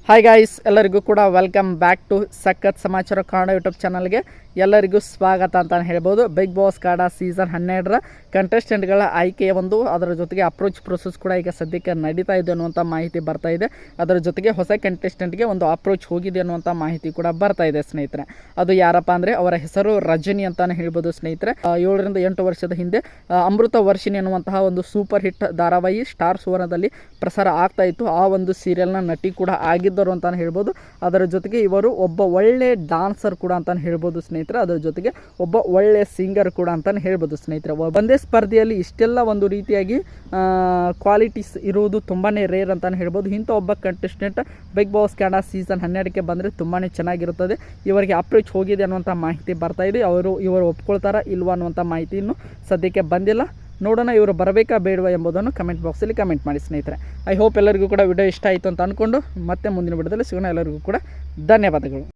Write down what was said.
Hi guys, ಎಲ್ಲರಿಗೂ ಕೂಡ welcome back to ಸಖತ್ ಸಮಾಚಾರ ಕನ್ನಡ ಯೂಟ್ಯೂಬ್ ಚಾನಲ್ಗೆ ಎಲ್ಲರಿಗೂ ಸ್ವಾಗತ ಅಂತ ಹೇಳ್ಬೋದು. ಬಿಗ್ ಬಾಸ್ ಕನ್ನಡ ಸೀಸನ್ 12ರ ಕಂಟೆಸ್ಟೆಂಟ್ಗಳ ಆಯ್ಕೆಯ ಅದರ ಜೊತೆಗೆ ಅಪ್ರೋಚ್ ಪ್ರೊಸೆಸ್ ಕೂಡ ಈಗ ಸದ್ಯಕ್ಕೆ ನಡೀತಾ ಇದೆ ಅನ್ನುವಂಥ ಮಾಹಿತಿ ಬರ್ತಾ ಇದೆ. ಅದರ ಜೊತೆಗೆ ಹೊಸ ಕಂಟೆಸ್ಟೆಂಟ್ಗೆ ಒಂದು ಅಪ್ರೋಚ್ ಹೋಗಿದೆ ಅನ್ನುವಂಥ ಮಾಹಿತಿ ಕೂಡ ಬರ್ತಾ ಇದೆ ಸ್ನೇಹಿತರೆ. ಅದು ಯಾರಪ್ಪ ಅಂದರೆ ಅವರ ಹೆಸರು ರಜನಿ ಅಂತಾನೆ ಹೇಳ್ಬೋದು ಸ್ನೇಹಿತರೆ. 7 ರಿಂದ 8 ವರ್ಷದ ಹಿಂದೆ ಅಮೃತ ವರ್ಷಿಣಿ ಅನ್ನುವಂತಹ ಒಂದು ಸೂಪರ್ ಹಿಟ್ ಧಾರಾವಾಹಿ ಸ್ಟಾರ್ ಸುವರ್ಣದಲ್ಲಿ ಪ್ರಸಾರ ಆಗ್ತಾ ಇತ್ತು. ಆ ಒಂದು ಸೀರಿಯಲ್ನ ನಟಿ ಕೂಡ ಆಗಿದ್ದರು ಅಂತಾನೆ ಹೇಳ್ಬೋದು. ಅದರ ಜೊತೆಗೆ ಇವರು ಒಬ್ಬ ಒಳ್ಳೆ ಡಾನ್ಸರ್ ಕೂಡ ಅಂತಾನೆ ಹೇಳ್ಬೋದು ಸ್ನೇಹಿತರೆ. ಅದರ ಜೊತೆಗೆ ಒಬ್ಬ ಒಳ್ಳೆ ಸಿಂಗರ್ ಕೂಡ ಅಂತಾನೆ ಹೇಳ್ಬೋದು ಸ್ನೇಹಿತರೆ. ಒಂದೇ ಸ್ಪರ್ಧೆಯಲ್ಲಿ ಇಷ್ಟೆಲ್ಲ ಒಂದು ರೀತಿಯಾಗಿ ಕ್ವಾಲಿಟೀಸ್ ಇರುವುದು ತುಂಬಾ ರೇರ್ ಅಂತಾನೆ ಹೇಳ್ಬೋದು. ಇಂಥ ಒಬ್ಬ contestant Big Boss Kannada season 12ಕ್ಕೆ ಬಂದರೆ ತುಂಬಾ ಚೆನ್ನಾಗಿರುತ್ತದೆ. ಇವರಿಗೆ ಅಪ್ರೋಚ್ ಹೋಗಿದೆ ಅನ್ನುವಂಥ ಮಾಹಿತಿ ಬರ್ತಾ ಇದೆ. ಇವರು ಒಪ್ಕೊಳ್ತಾರಾ ಇಲ್ವಾ ಅನ್ನುವಂಥ ಮಾಹಿತಿ ಇನ್ನೂ ಸದ್ಯಕ್ಕೆ ಬಂದಿಲ್ಲ. ನೋಡೋಣ ಇವರು ಬರಬೇಕಾ ಬೇಡವಾ ಎಂಬುದನ್ನು ಕಮೆಂಟ್ ಬಾಕ್ಸಲ್ಲಿ ಕಮೆಂಟ್ ಮಾಡಿ ಸ್ನೇಹಿತರೆ. ಐ ಹೋಪ್ ಎಲ್ಲರಿಗೂ ಕೂಡ ವಿಡಿಯೋ ಇಷ್ಟ ಆಯಿತು ಅಂತ ಅಂದ್ಕೊಂಡು ಮತ್ತೆ ಮುಂದಿನ ವಿಡಿಯೋದಲ್ಲಿ ಸಿಗೋಣ. ಎಲ್ಲರಿಗೂ ಕೂಡ ಧನ್ಯವಾದಗಳು.